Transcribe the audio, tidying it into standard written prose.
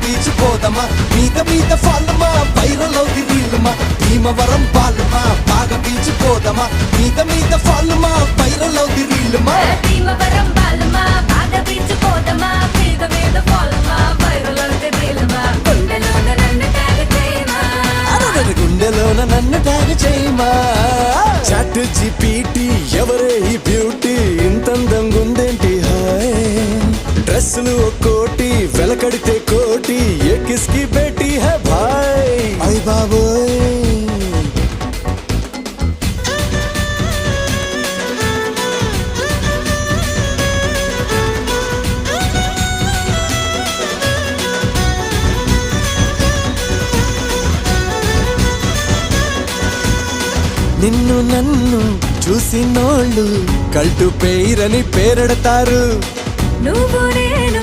beach పోదమా మీద ఫాలమా viral అవుది రీలుమా Bhimavaram పాలమా బాగా beach పోదమా మీద ఫాలమా వైరల్ అవుది రీలుమా భీమవరం పాలమా బాగా బీచ్ పోదమా మీద ఫాలమా వైరల్ అవుది రీలుమా గుండెలోన నన్ను ట్యాగ్ చేయమా చాట్ జీపీటీ ఎవరే ఈ బ్యూటీ ఇంతందంగా ఉందేంటి హాయ్ డ్రెస్సులు ఒక్కోటి వెలకడితే కోటి ఏ కిస్కి బేటీ హై భాయ్ అయ్ బాబోయ్ నిన్ను నన్ను చూసినోళ్ళు కల్టు పేరని పేరెడతారు నువ్వు నేను